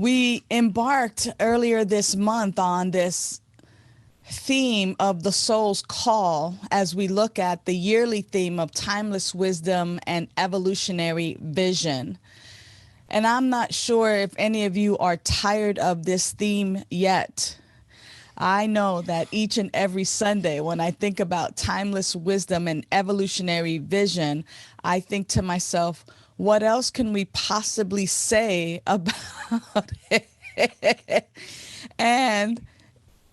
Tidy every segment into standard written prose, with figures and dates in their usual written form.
We embarked earlier this month on this theme of the soul's call as we look at the yearly theme of timeless wisdom and evolutionary vision. And I'm not sure if any of you are tired of this theme yet. I know that each and every Sunday, when I think about timeless wisdom and evolutionary vision, I think to myself, what else can we possibly say about it? And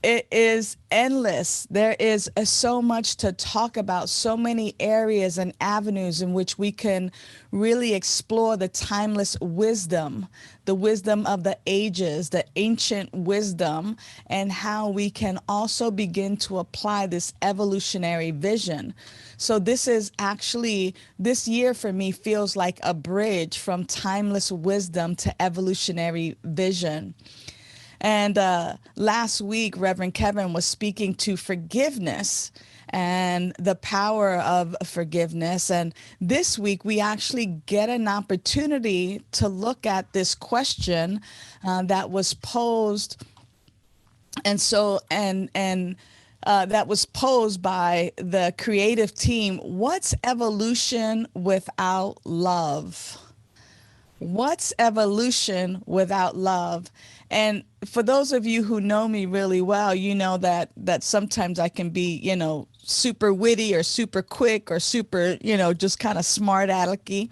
it is endless. There is so much to talk about, so many areas and avenues in which we can really explore the timeless wisdom, the wisdom of the ages, the ancient wisdom, and how we can also begin to apply this evolutionary vision. So this is actually, this year for me feels like a bridge from timeless wisdom to evolutionary vision. And last week, Reverend Kevin was speaking to forgiveness and the power of forgiveness. And this week, we actually get an opportunity to look at this question that was posed. And so, that was posed by the creative team. What's evolution without love? What's evolution without love? And for those of you who know me really well, you know that sometimes I can be, super witty or super quick or super, just kind of smart alecky.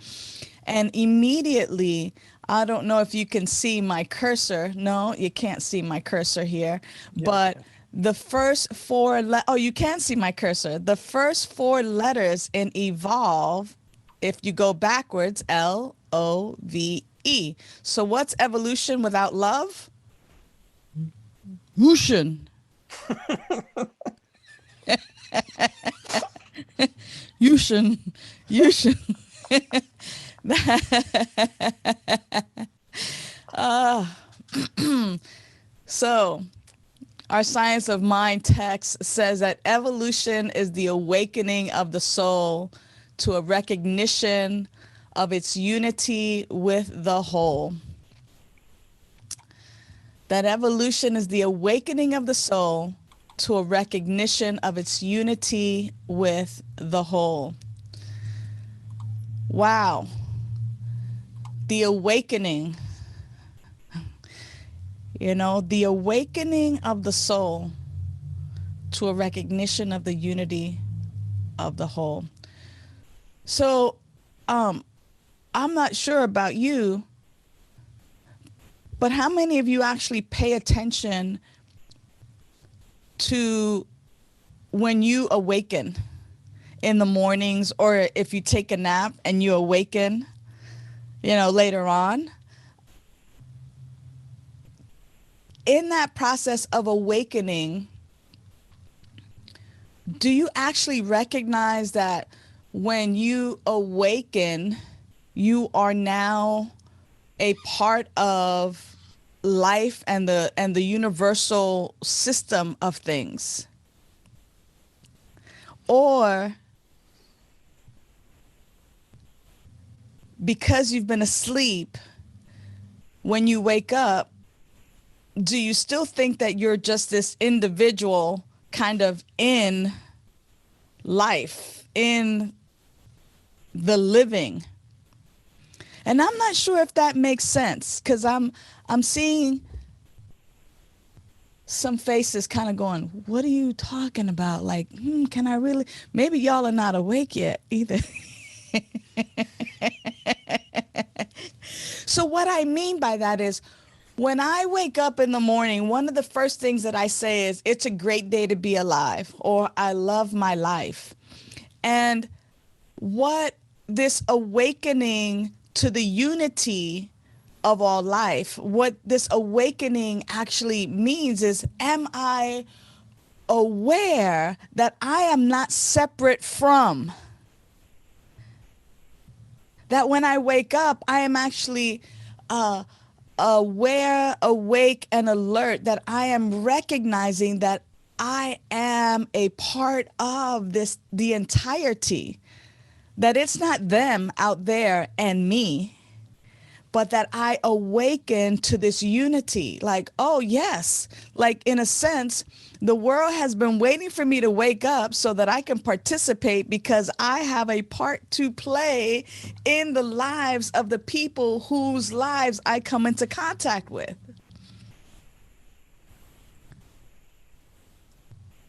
And immediately, I don't know if you can see my cursor. No, you can't see my cursor here. Yes, But yes. the first four, oh, you can see my cursor. The first four letters in evolve, if you go backwards, LOVE. So what's evolution without love? Whooshin. Yushin. Yushin. So our Science of Mind text says that evolution is the awakening of the soul to a recognition of its unity with the whole. That evolution is the awakening of the soul to a recognition of its unity with the whole. Wow. The awakening. The awakening of the soul to a recognition of the unity of the whole. So, I'm not sure about you, but how many of you actually pay attention to when you awaken in the mornings, or if you take a nap and you awaken, later on? In that process of awakening, do you actually recognize that when you awaken, you are now a part of life and the universal system of things? Or because you've been asleep, when you wake up, do you still think that you're just this individual kind of in life, in the living? And I'm not sure if that makes sense, because I'm seeing some faces kind of going, what are you talking about? Like, can I really? Maybe y'all are not awake yet either. So what I mean by that is, when I wake up in the morning, one of the first things that I say is, it's a great day to be alive, or I love my life. And what this awakening to the unity of all life, what this awakening actually means is, am I aware that I am not separate from? That when I wake up, I am actually aware, awake, and alert, that I am recognizing that I am a part of the entirety, that it's not them out there and me, but that I awaken to this unity. Like, oh, yes, like in a sense, the world has been waiting for me to wake up so that I can participate because I have a part to play in the lives of the people whose lives I come into contact with.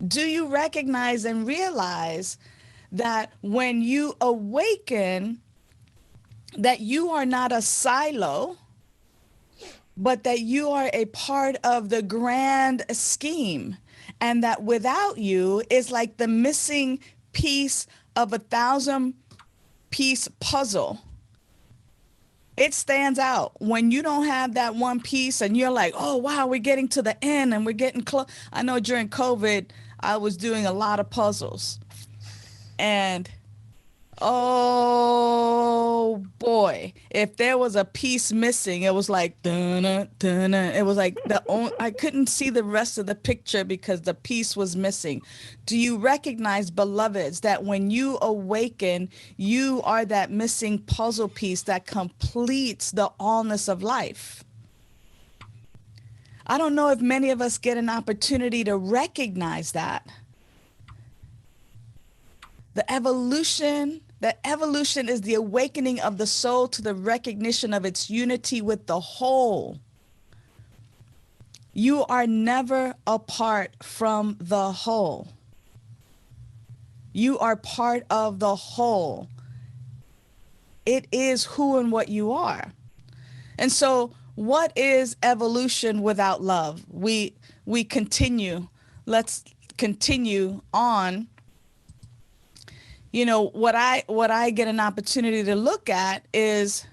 Do you recognize and realize that when you awaken, that you are not a silo, but that you are a part of the grand scheme, and that without you is like the missing piece of a 1,000-piece puzzle. It stands out when you don't have that one piece and you're like, oh, wow, we're getting to the end and we're getting close. I know during COVID, I was doing a lot of puzzles. And oh boy, if there was a piece missing, it was like dun dun. It was like I couldn't see the rest of the picture because the piece was missing. Do you recognize, beloveds, that when you awaken, you are that missing puzzle piece that completes the allness of life? I don't know if many of us get an opportunity to recognize that. The evolution is the awakening of the soul to the recognition of its unity with the whole. You are never apart from the whole. You are part of the whole. It is who and what you are. And so what is evolution without love? We continue. Let's continue on. You know, what I get an opportunity to look at is,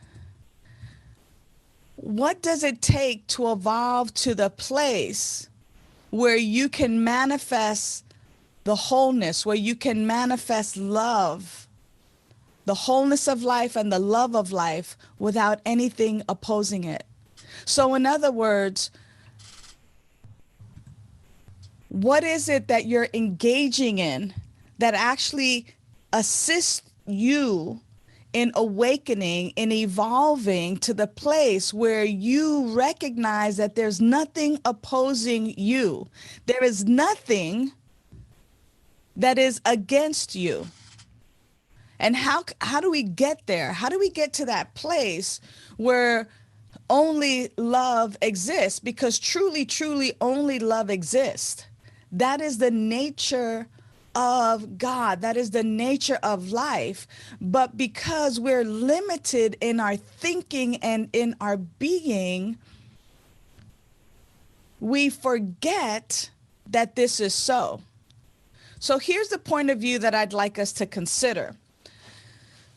what does it take to evolve to the place where you can manifest the wholeness, where you can manifest love, the wholeness of life and the love of life without anything opposing it? So in other words, what is it that you're engaging in that actually assist you in awakening, in evolving to the place where you recognize that there's nothing opposing you. There is nothing that is against you. And how do we get there? How do we get to that place where only love exists? Because truly, truly only love exists. That is the nature of God. That is the nature of life. But because we're limited in our thinking and in our being, we forget that this is so. So here's the point of view that I'd like us to consider.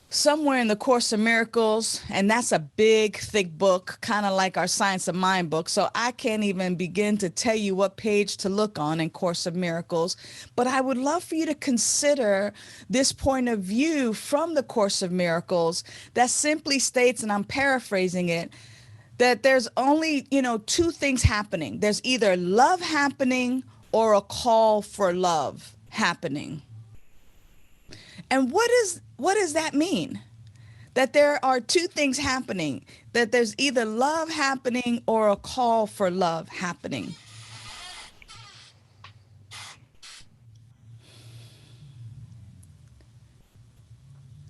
Somewhere in the Course of Miracles, and that's a big, thick book, kind of like our Science of Mind book, so I can't even begin to tell you what page to look on in Course of Miracles, but I would love for you to consider this point of view from the Course of Miracles that simply states, and I'm paraphrasing it, that there's only, two things happening. There's either love happening or a call for love happening. And what does that mean? That there are two things happening, that there's either love happening or a call for love happening.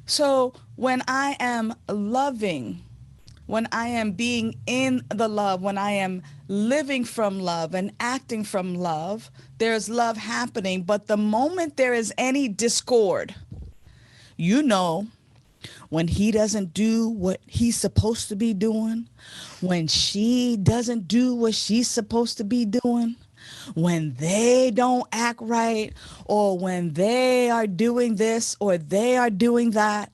So when I am loving, when I am being in the love, when I am living from love and acting from love, there's love happening. But the moment there is any discord, when he doesn't do what he's supposed to be doing, when she doesn't do what she's supposed to be doing, when they don't act right, or when they are doing this or they are doing that,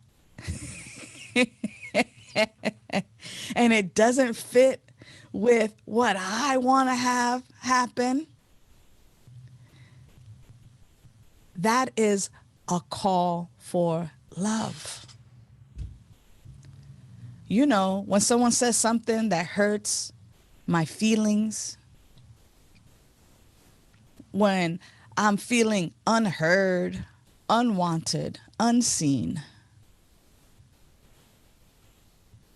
and it doesn't fit with what I want to have happen, that is a call for love. When someone says something that hurts my feelings, when I'm feeling unheard, unwanted, unseen,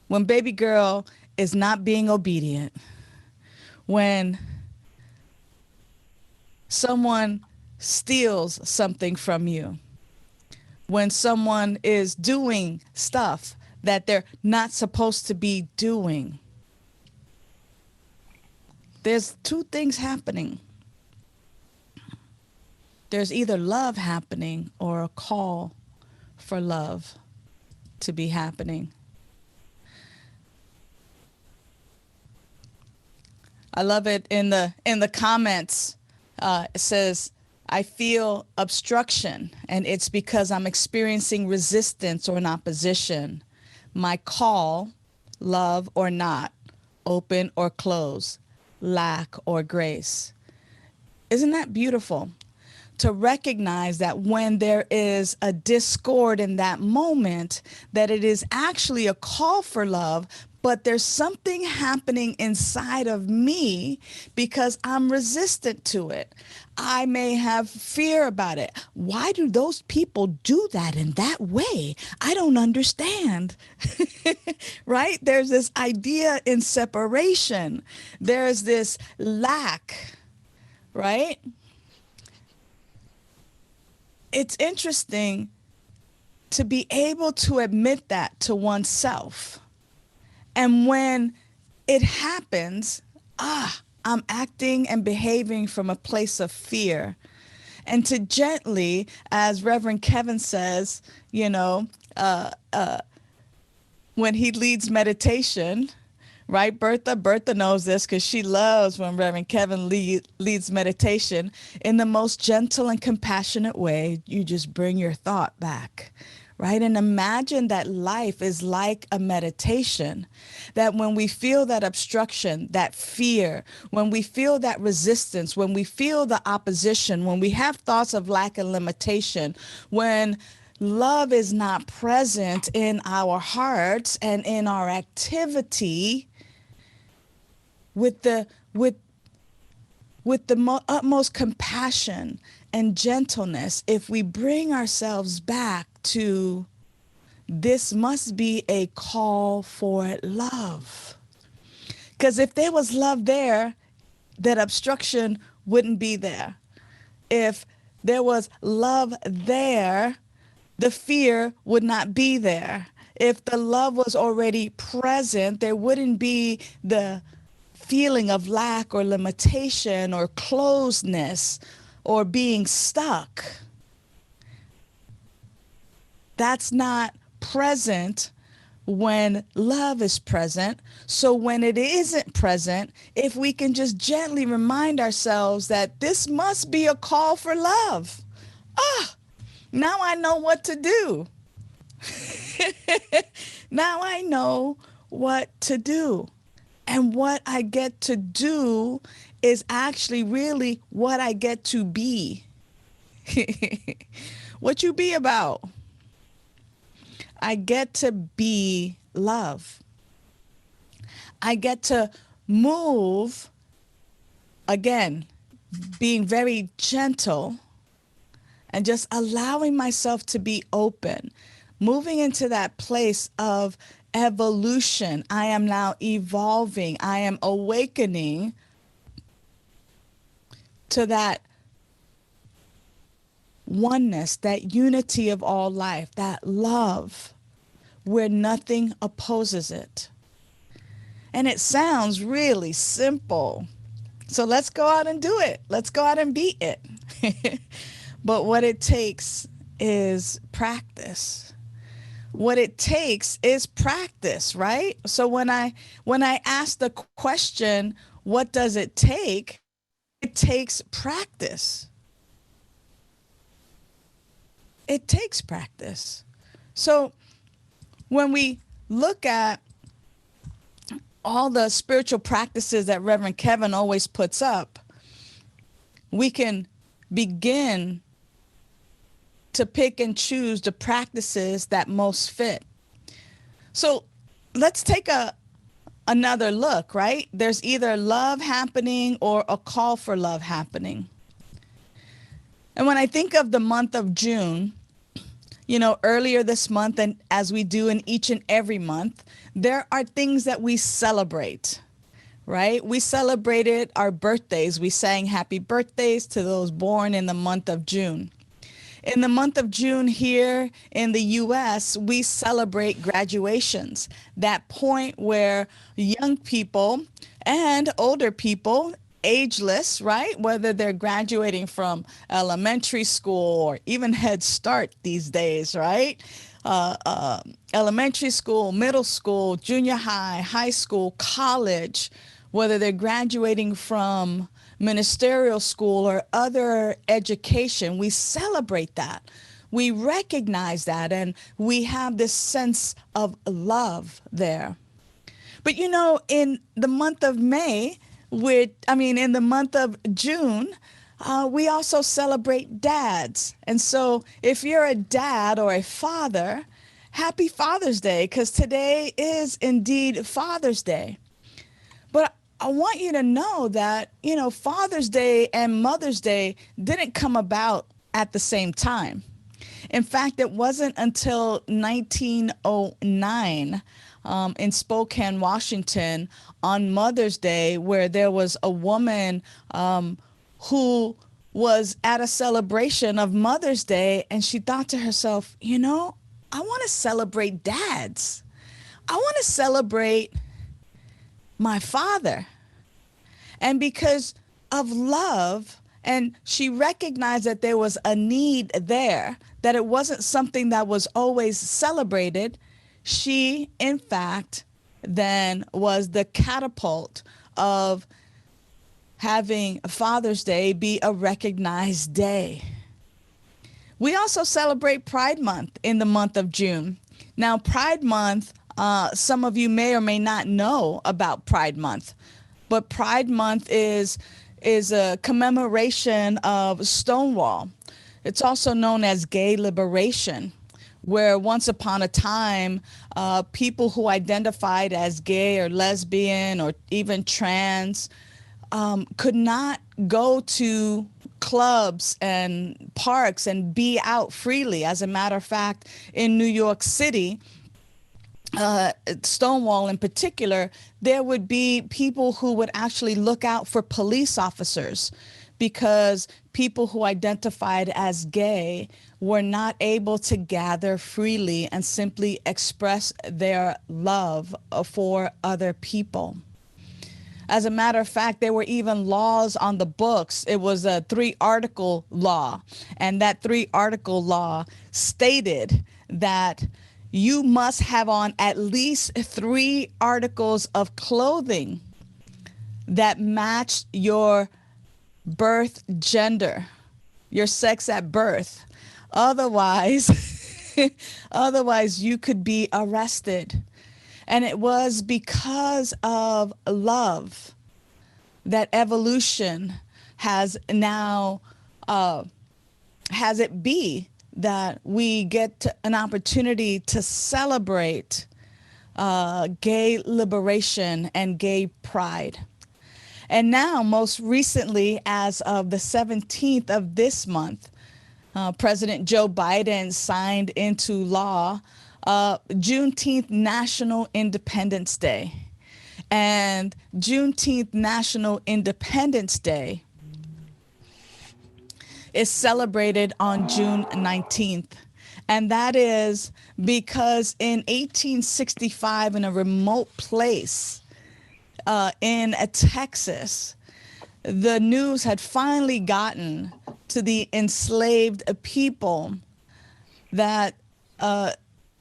when baby girl is not being obedient, when someone steals something from you, when someone is doing stuff that they're not supposed to be doing. There's two things happening. There's either love happening or a call for love to be happening. I love it in the comments. It says, I feel obstruction, and it's because I'm experiencing resistance or an opposition. My call, love or not, open or close, lack or grace. Isn't that beautiful? To recognize that when there is a discord in that moment, that it is actually a call for love, but there's something happening inside of me because I'm resistant to it. I may have fear about it. Why do those people do that in that way? I don't understand. Right? There's this idea in separation. There's this lack, right? It's interesting to be able to admit that to oneself. And when it happens, I'm acting and behaving from a place of fear. And to gently, as Reverend Kevin says, when he leads meditation, right? Bertha knows this because she loves when Reverend Kevin leads meditation. In the most gentle and compassionate way, you just bring your thought back, right? And imagine that life is like a meditation, that when we feel that obstruction, that fear, when we feel that resistance, when we feel the opposition, when we have thoughts of lack and limitation, when love is not present in our hearts and in our activity, with the utmost compassion and gentleness, if we bring ourselves back to this must be a call for love. Because if there was love there, that obstruction wouldn't be there. If there was love there, the fear would not be there. If the love was already present, there wouldn't be the feeling of lack or limitation or closedness or being stuck. That's not present when love is present. So when it isn't present, if we can just gently remind ourselves that this must be a call for love. Now I know what to do. Now I know what to do. And what I get to do is actually really what I get to be. What you be about? I get to be love. I get to move, again, being very gentle and just allowing myself to be open, moving into that place of evolution. I am now evolving. I am awakening to that oneness, that unity of all life, that love where nothing opposes it. And it sounds really simple. So let's go out and do it. Let's go out and be it. But what it takes is practice. What it takes is practice, right? So when I ask the question, what does it take? It takes practice. It takes practice. So when we look at all the spiritual practices that Reverend Kevin always puts up, we can begin to pick and choose the practices that most fit. So let's take another look, right? There's either love happening or a call for love happening. And when I think of the month of June, Earlier this month, and as we do in each and every month, there are things that we celebrate, right? We celebrated our birthdays. We sang happy birthdays to those born in the month of June. In the month of June here in the US, we celebrate graduations, that point where young people and older people, ageless, right? Whether they're graduating from elementary school or even Head Start these days, right? Elementary school, middle school, junior high, high school, college, whether they're graduating from ministerial school or other education, we celebrate that. We recognize that, and we have this sense of love there. But in the month of May, in the month of June, we also celebrate dads. And so if you're a dad or a father, happy Father's Day, because today is indeed Father's Day. But I want you to know that, Father's Day and Mother's Day didn't come about at the same time. In fact, it wasn't until 1909 in Spokane, Washington, on Mother's Day, where there was a woman who was at a celebration of Mother's Day, and she thought to herself, I want to celebrate dads. I want to celebrate my father. And because of love, and she recognized that there was a need there, that it wasn't something that was always celebrated, she, in fact, then was the catapult of having Father's Day be a recognized day. We also celebrate Pride Month in the month of June. Now, Pride Month, some of you may or may not know about Pride Month, but Pride Month is a commemoration of Stonewall. It's also known as gay liberation, where once upon a time, people who identified as gay or lesbian or even trans could not go to clubs and parks and be out freely. As a matter of fact, in New York City, Stonewall in particular, there would be people who would actually look out for police officers because people who identified as gay were not able to gather freely and simply express their love for other people. As a matter of fact, there were even laws on the books. It was a 3-article law, and that 3-article law stated that you must have on at least 3 articles of clothing that match your birth gender, your sex at birth. Otherwise, you could be arrested. And it was because of love that evolution has now, has it be that we get an opportunity to celebrate gay liberation and gay pride. And now, most recently, as of the 17th of this month, President Joe Biden signed into law Juneteenth National Independence Day. And Juneteenth National Independence Day is celebrated on June 19th. And that is because in 1865, in a remote place in Texas, the news had finally gotten to the enslaved people that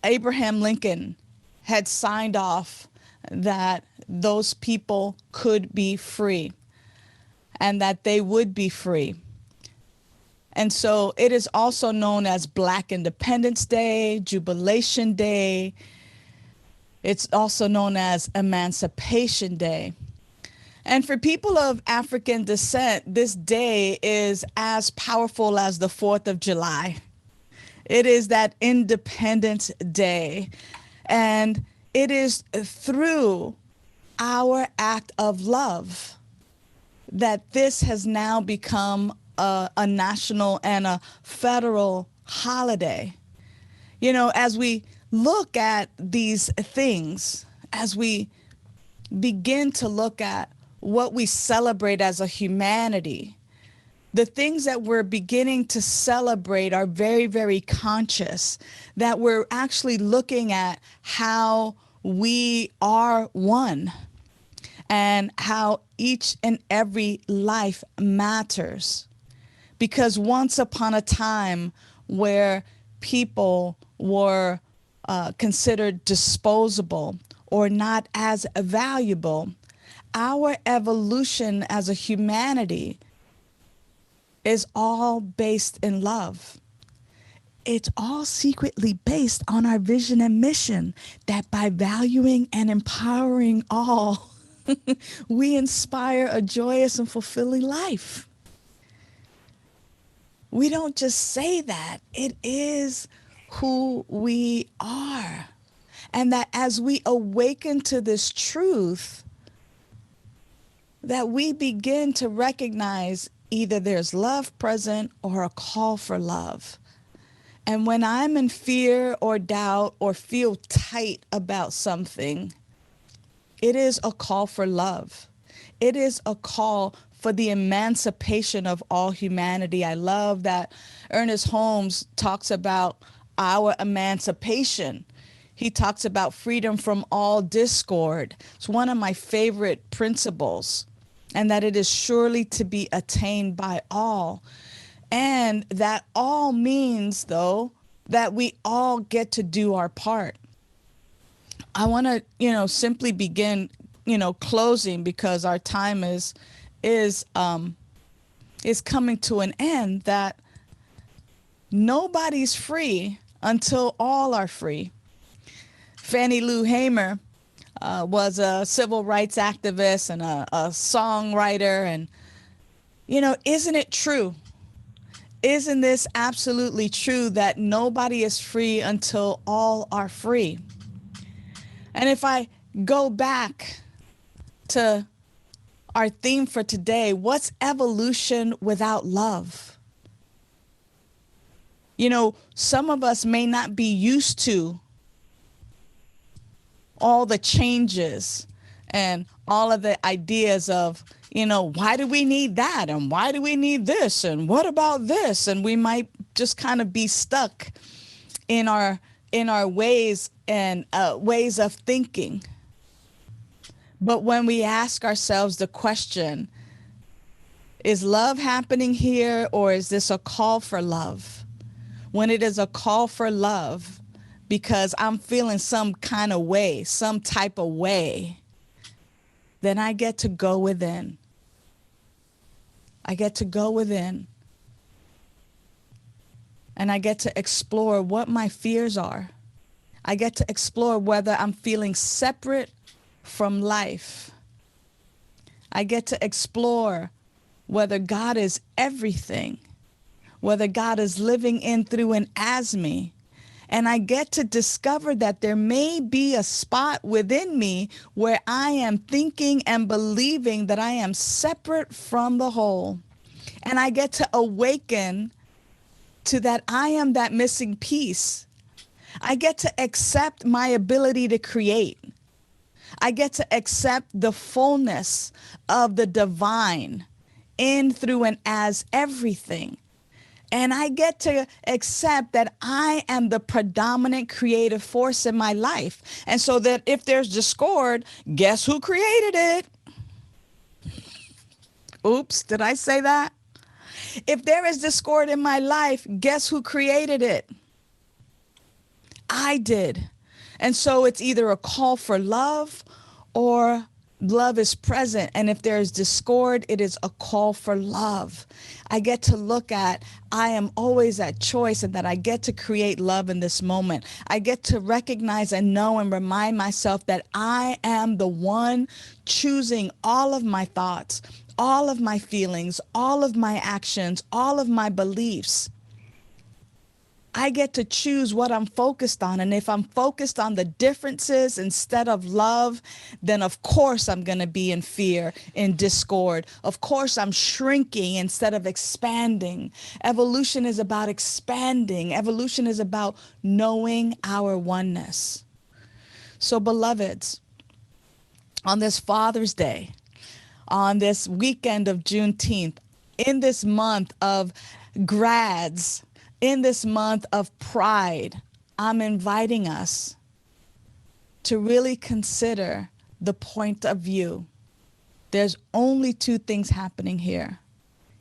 Abraham Lincoln had signed off that those people could be free and that they would be free. And so it is also known as Black Independence Day, Jubilation Day. It's also known as Emancipation Day. And for people of African descent, this day is as powerful as the 4th of July. It is that Independence Day. And it is through our act of love that this has now become a national and a federal holiday. As we look at these things, as we begin to look at what we celebrate as a humanity, the things that we're beginning to celebrate are very, very conscious, that we're actually looking at how we are one and how each and every life matters. Because once upon a time where people were considered disposable or not as valuable, our evolution as a humanity is all based in love. It's all secretly based on our vision and mission, that by valuing and empowering all, we inspire a joyous and fulfilling life. We don't just say that, it is who we are. And that as we awaken to this truth, that we begin to recognize either there's love present or a call for love. And when I'm in fear or doubt or feel tight about something, it is a call for love. It is a call for the emancipation of all humanity. I love that Ernest Holmes talks about our emancipation. He talks about freedom from all discord. It's one of my favorite principles, and that it is surely to be attained by all. And that all means, though, that we all get to do our part. I want to, simply begin, closing, because our time is coming to an end, that nobody's free until all are free. Fannie Lou Hamer was a civil rights activist and a songwriter. And, isn't it true? Isn't this absolutely true that nobody is free until all are free? And if I go back to our theme for today, what's evolution without love? Some of us may not be used to all the changes and all of the ideas of, why do we need that? And why do we need this? And what about this? And we might just kind of be stuck in our ways and ways of thinking. But when we ask ourselves the question, is love happening here, or is this a call for love? When it is a call for love, because I'm feeling some kind of way, some type of way, then I get to go within. I get to go within. And I get to explore what my fears are. I get to explore whether I'm feeling separate from life. I get to explore whether God is everything, whether God is living in, through, and as me. And I get to discover that there may be a spot within me where I am thinking and believing that I am separate from the whole. And I get to awaken to that I am that missing piece. I get to accept my ability to create. I get to accept the fullness of the divine in, through, and as everything. And I get to accept that I am the predominant creative force in my life. And so that if there's discord, guess who created it? Oops, did I say that? If there is discord in my life, guess who created it? I did. And so it's either a call for love or love is present. And if there is discord, it is a call for love. I get to look at, I am always at choice, and that I get to create love in this moment. I get to recognize and know and remind myself that I am the one choosing all of my thoughts, all of my feelings, all of my actions, all of my beliefs. I get to choose what I'm focused on. And if I'm focused on the differences instead of love, then of course I'm going to be in fear, in discord. Of course I'm shrinking instead of expanding. Evolution is about expanding. Evolution is about knowing our oneness. So, beloveds, on this Father's Day, on this weekend of Juneteenth, in this month of grads, in this month of pride, I'm inviting us to really consider the point of view. There's only two things happening here,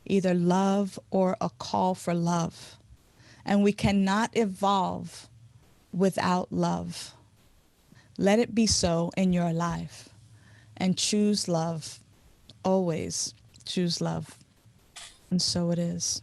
either love or a call for love. And we cannot evolve without love. Let it be so in your life. And choose love. Always choose love. And so it is.